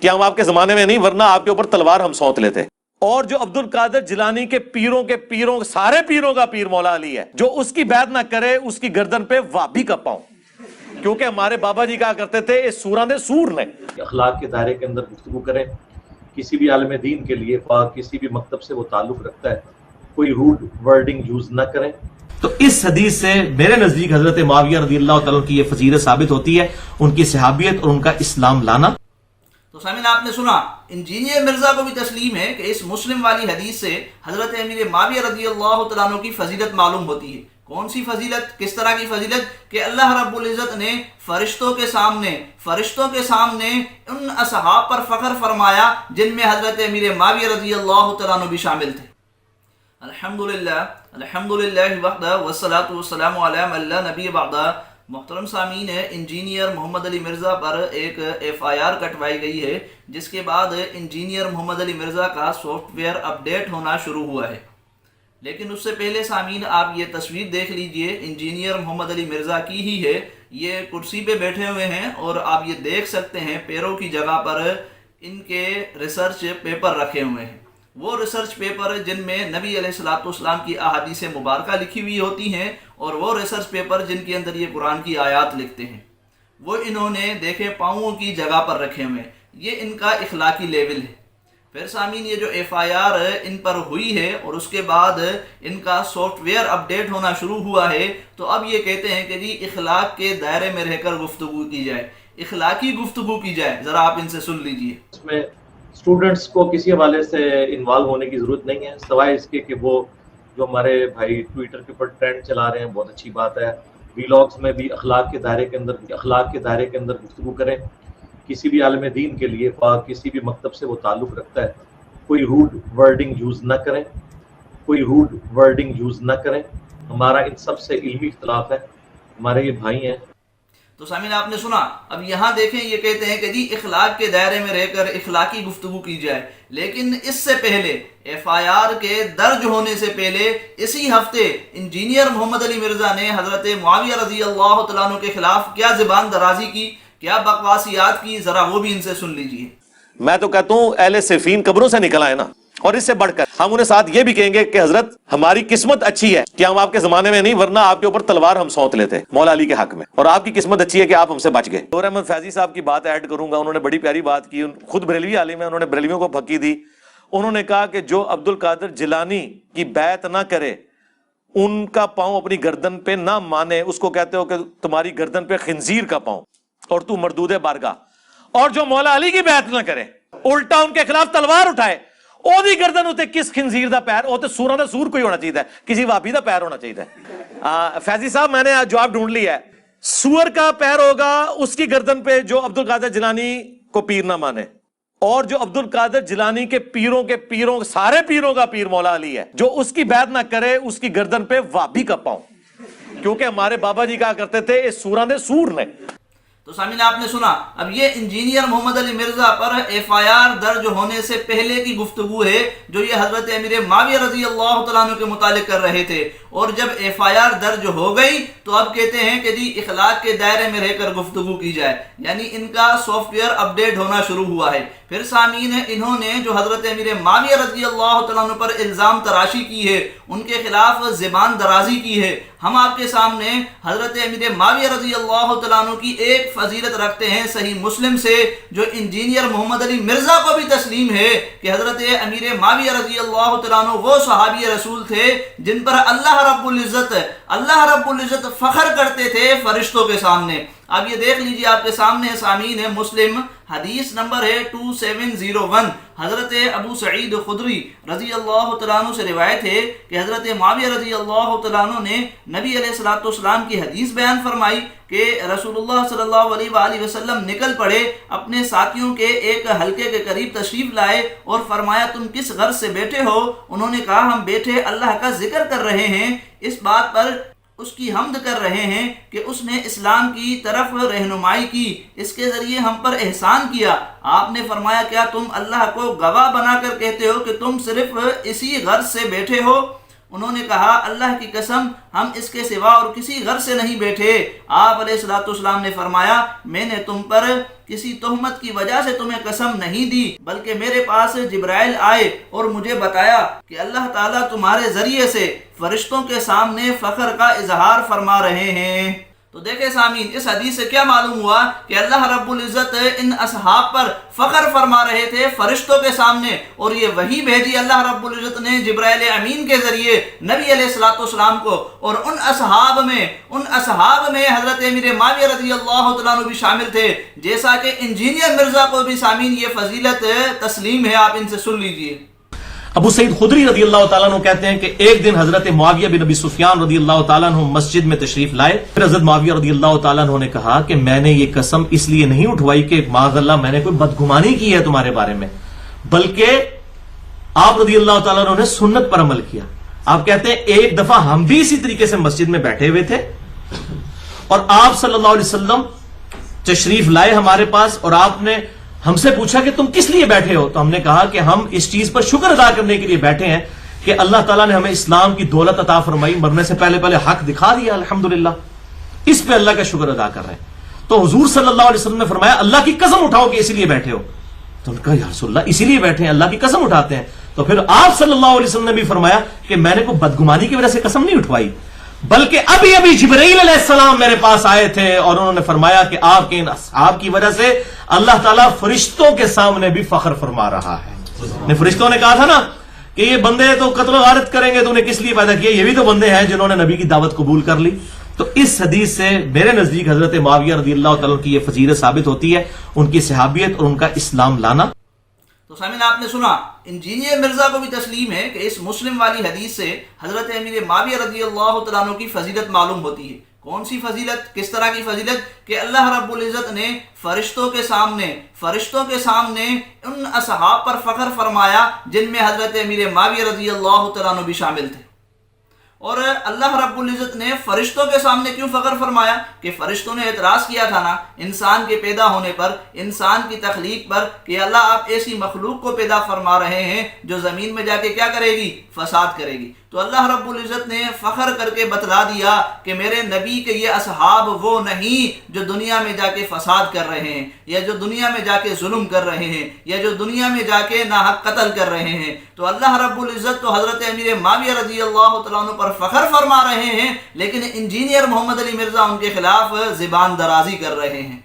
کہ ہم آپ کے زمانے میں نہیں ورنہ آپ کے اوپر تلوار ہم سونت لیتے. اور جو عبد القادر جیلانی کے پیروں سارے پیروں کا پیر مولا علی ہے، جو اس کی بیعت نہ کرے اس کی گردن پہ وابی کا پاؤں. کیونکہ ہمارے بابا جی کہا کرتے تھے اس سوراں دے سور نے. اخلاق کے دائرے کے اندر گفتگو کریں. کسی بھی عالم دین کے لیے کسی بھی مکتب سے وہ تعلق رکھتا ہے، کوئی روڈ ورڈنگ یوز نہ کریں. تو اس حدیث سے میرے نزدیک حضرت معاویہ رضی اللہ تعالیٰ کی یہ فضیلت ثابت ہوتی ہے، ان کی صحابیت اور ان کا اسلام لانا. تو سامعین آپ نے سنا، انجینئر مرزا کو بھی تسلیم ہے کہ اس مسلم والی حدیث سے حضرت امیر معاویہ رضی اللہ تعالیٰ عنہ کی فضیلت معلوم ہوتی ہے. کون سی فضیلت؟ کس طرح کی فضیلت؟ کہ اللہ رب العزت نے فرشتوں کے سامنے ان اصحاب پر فخر فرمایا جن میں حضرت امیر معاویہ رضی اللہ تعالیٰ عنہ بھی شامل تھے. الحمدللہ وحدہ والصلاۃ والسلام علی من لا نبی بعدہ. محترم سامعین، انجینئر محمد علی مرزا پر ایک FIR کٹوائی گئی ہے، جس کے بعد انجینئر محمد علی مرزا کا سافٹ ویئر اپڈیٹ ہونا شروع ہوا ہے. لیکن اس سے پہلے سامعین آپ یہ تصویر دیکھ لیجئے، انجینئر محمد علی مرزا کی ہی ہے. یہ کرسی پہ بیٹھے ہوئے ہیں اور آپ یہ دیکھ سکتے ہیں پیروں کی جگہ پر ان کے ریسرچ پیپر رکھے ہوئے ہیں. وہ ریسرچ پیپر جن میں نبی علیہ الصلوۃ والسلام کی احادیث مبارکہ لکھی ہوئی ہوتی ہیں، اور وہ ریسرچ پیپر جن کے اندر یہ قرآن کی آیات لکھتے ہیں، وہ انہوں نے دیکھے پاؤں کی جگہ پر رکھے ہوئے ہیں. یہ ان کا اخلاقی لیول ہے. پھر سامعین یہ جو FIR ان پر ہوئی ہے اور اس کے بعد ان کا سافٹ ویئر اپڈیٹ ہونا شروع ہوا ہے، تو اب یہ کہتے ہیں کہ جی اخلاق کے دائرے میں رہ کر گفتگو کی جائے، اخلاقی گفتگو کی جائے. ذرا آپ ان سے سن لیجئے. اس میں اسٹوڈنٹس کو کسی حوالے سے انوالو ہونے کی ضرورت نہیں ہے، سوائے اس کے کہ وہ جو ہمارے بھائی ٹویٹر کے اوپر ٹرینڈ چلا رہے ہیں، بہت اچھی بات ہے. ویلاگس میں بھی اخلاق کے دائرے کے اندر گفتگو کریں. کسی بھی عالم دین کے لیے کسی بھی مکتب سے وہ تعلق رکھتا ہے، کوئی روڈ ورڈنگ یوز نہ کریں. ہمارا ان سب سے علمی اختلاف ہے، ہمارے یہ بھائی ہیں. تو سامعین آپ نے سنا. اب یہاں دیکھیں یہ کہتے ہیں کہ جی اخلاق کے دائرے میں رہ کر اخلاقی گفتگو کی جائے، لیکن اس سے پہلے FIR کے درج ہونے سے پہلے اسی ہفتے انجینئر محمد علی مرزا نے حضرت معاویہ رضی اللہ تعالیٰ عنہ کے خلاف کیا زبان درازی کی، کیا بکواسیات کی، ذرا وہ بھی ان سے سن لیجئے. میں تو کہتا ہوں اہل صفین قبروں سے نکل آئے نا، اور اس سے بڑھ کر ہم انہیں ساتھ یہ بھی کہیں گے کہ حضرت ہماری قسمت اچھی ہے کہ ہم آپ کے زمانے میں نہیں ورنہ آپ کے اوپر تلوار ہم سونت لیتے مولا علی کے حق میں، اور آپ کی قسمت اچھی ہے کہ آپ ہم سے بچ گئے. نور احمد فیضی صاحب کی بات ایڈ کروں گا، انہوں نے بڑی پیاری بات کی. خود بریلوی عالم ہے، انہوں نے بریلویوں کو پھکی دی. انہوں نے کہا کہ جو عبد القادر جیلانی کی بیعت نہ کرے، ان کا پاؤں اپنی گردن پہ نہ مانے، اس کو کہتے ہو کہ تمہاری گردن پہ خنزیر کا پاؤں اور تو مردود بارگاہ. اور جو مولا علی کی بیعت نہ کرے، الٹا ان کے خلاف تلوار اٹھائے، او دی گردن ہوتے کس خنزیر دا پیر، او تے سوراں دا سور کوئی ہونا چاہیے، کسی وابی دا پیر ہونا چاہیے. فیضی صاحب میں نے جواب ڈھونڈ لیا ہے، سور کا پیر ہوگا اس کی گردن پہ جو عبد القادر جیلانی کو پیر نہ مانے. اور جو عبد القادر جیلانی کے پیروں سارے پیروں کا پیر مولا علی ہے، جو اس کی بیعت نہ کرے اس کی گردن پہ وابی کا پاؤں. کیونکہ ہمارے بابا جی کہا کرتے تھے اس سوراں دے سور نے. تو سامعین آپ نے سنا. اب یہ انجینئر محمد علی مرزا پر FIR درج ہونے سے پہلے کی گفتگو ہے جو یہ حضرت امیر معاویہ رضی اللہ تعالیٰ عنہ کے متعلق کر رہے تھے، اور جب FIR درج ہو گئی تو اب کہتے ہیں کہ جی اخلاق کے دائرے میں رہ کر گفتگو کی جائے، یعنی ان کا سافٹ ویئر اپڈیٹ ہونا شروع ہوا ہے. پھر سامعین انہوں نے جو حضرت امیر معاویہ رضی اللہ تعالیٰ عنہ پر الزام تراشی کی ہے، ان کے خلاف زبان درازی کی ہے. ہم آپ کے سامنے حضرت امیر معاویہ رضی اللہ تعالیٰ عنہ کی ایک فضیلت رکھتے ہیں صحیح مسلم سے، جو انجینئر محمد علی مرزا کو بھی تسلیم ہے کہ حضرت امیر معاویہ رضی اللہ تعالیٰ عنہ وہ صحابی رسول تھے جن پر اللہ رب العزت فخر کرتے تھے فرشتوں کے سامنے. اب یہ دیکھ لیجیے آپ کے سامنے سامعین ہے، مسلم حدیث نمبر ہے 2701. حضرت ابو سعید خدری رضی اللہ تعالیٰ عنہ سے روایت ہے کہ حضرت معاویہ رضی اللہ تعالیٰ عنہ نے نبی علیہ الصلوۃ والسلام کی حدیث بیان فرمائی کہ رسول اللہ صلی اللہ علیہ وآلہ وسلم نکل پڑے، اپنے ساتھیوں کے ایک حلقے کے قریب تشریف لائے اور فرمایا تم کس غرض سے بیٹھے ہو؟ انہوں نے کہا ہم بیٹھے اللہ کا ذکر کر رہے ہیں، اس بات پر اس کی حمد کر رہے ہیں کہ اس نے اسلام کی طرف رہنمائی کی، اس کے ذریعے ہم پر احسان کیا. آپ نے فرمایا کیا تم اللہ کو گواہ بنا کر کہتے ہو کہ تم صرف اسی غرض سے بیٹھے ہو؟ انہوں نے کہا اللہ کی قسم ہم اس کے سوا اور کسی غرض سے نہیں بیٹھے۔ آپ علیہ الصلوۃ والسلام نے فرمایا میں نے تم پر کسی تہمت کی وجہ سے تمہیں قسم نہیں دی، بلکہ میرے پاس جبرائیل آئے اور مجھے بتایا کہ اللہ تعالیٰ تمہارے ذریعے سے فرشتوں کے سامنے فخر کا اظہار فرما رہے ہیں۔ تو دیکھیں سامعین، اس حدیث سے کیا معلوم ہوا کہ اللہ رب العزت ان اصحاب پر فخر فرما رہے تھے فرشتوں کے سامنے، اور یہ وحی بھیجی اللہ رب العزت نے جبرائیل امین کے ذریعے نبی علیہ الصلوۃ والسلام کو، اور ان اصحاب میں حضرت امیر معاویہ رضی اللہ تعالیٰ عنہ بھی شامل تھے، جیسا کہ انجینئر مرزا کو بھی سامعین یہ فضیلت تسلیم ہے، آپ ان سے سن لیجئے۔ ابو سعید خدری رضی اللہ تعالیٰ عنہ کہتے ہیں کہ ایک دن حضرت معاویہ بن ابی سفیان رضی اللہ تعالیٰ عنہ مسجد میں تشریف لائے۔ پھر حضرت معاویہ رضی اللہ تعالیٰ عنہ نے کہا کہ میں نے یہ قسم اس لیے نہیں اٹھوائی کہ معاذ اللہ میں نے کوئی بدگمانی کی ہے تمہارے بارے میں، بلکہ آپ رضی اللہ تعالیٰ عنہ نے سنت پر عمل کیا۔ آپ کہتے ہیں ایک دفعہ ہم بھی اسی طریقے سے مسجد میں بیٹھے ہوئے تھے اور آپ صلی اللہ علیہ وسلم تشریف لائے ہمارے پاس، اور آپ نے ہم سے پوچھا کہ تم کس لیے بیٹھے ہو؟ تو ہم نے کہا کہ ہم اس چیز پر شکر ادا کرنے کے لیے بیٹھے ہیں کہ اللہ تعالیٰ نے ہمیں اسلام کی دولت عطا فرمائی، مرنے سے پہلے حق دکھا دیا، الحمدللہ، اس پہ اللہ کا شکر ادا کر رہے ہیں۔ تو حضور صلی اللہ علیہ وسلم نے فرمایا اللہ کی قسم اٹھاؤ کہ اسی لیے بیٹھے ہو۔ تو انہوں نے کہا یا رسول اللہ اسی لیے بیٹھے ہیں، اللہ کی قسم اٹھاتے ہیں۔ تو پھر آپ صلی اللہ علیہ وسلم نے بھی فرمایا کہ میں نے کوئی بدگمانی کی وجہ سے قسم نہیں اٹھوائی، بلکہ ابھی جبرائیل علیہ السلام میرے پاس آئے تھے اور انہوں نے فرمایا کہ آپ کے ان اصحاب کی وجہ سے اللہ تعالیٰ فرشتوں کے سامنے بھی فخر فرما رہا ہے۔ فرشتوں نے کہا تھا نا کہ یہ بندے تو قتل و غارت کریں گے، تو انہیں کس لیے پیدا کیا؟ یہ بھی تو بندے ہیں جنہوں نے نبی کی دعوت قبول کر لی۔ تو اس حدیث سے میرے نزدیک حضرت معاویہ رضی اللہ تعالیٰ کی یہ فضیلت ثابت ہوتی ہے، ان کی صحابیت اور ان کا اسلام لانا۔ تو سامعین آپ نے سنا، انجینئر مرزا کو بھی تسلیم ہے کہ اس مسلم والی حدیث سے حضرت امیر معاویہ رضی اللہ تعالیٰ عنہ کی فضیلت معلوم ہوتی ہے۔ کون سی فضیلت؟ کس طرح کی فضیلت؟ کہ اللہ رب العزت نے فرشتوں کے سامنے ان اصحاب پر فخر فرمایا جن میں حضرت امیر معاویہ رضی اللہ تعالیٰ عنہ بھی شامل تھے۔ اور اللہ رب العزت نے فرشتوں کے سامنے کیوں فخر فرمایا؟ کہ فرشتوں نے اعتراض کیا تھا نا انسان کے پیدا ہونے پر، انسان کی تخلیق پر، کہ اللہ آپ ایسی مخلوق کو پیدا فرما رہے ہیں جو زمین میں جا کے کیا کرے گی؟ فساد کرے گی۔ تو اللہ رب العزت نے فخر کر کے بتلا دیا کہ میرے نبی کے یہ اصحاب وہ نہیں جو دنیا میں جا کے فساد کر رہے ہیں، یا جو دنیا میں جا کے ظلم کر رہے ہیں، یا جو دنیا میں جا کے ناحق قتل کر رہے ہیں۔ تو اللہ رب العزت تو حضرت امیر معاویہ رضی اللہ تعالیٰ عنہ پر فخر فرما رہے ہیں، لیکن انجینئر محمد علی مرزا ان کے خلاف زبان درازی کر رہے ہیں۔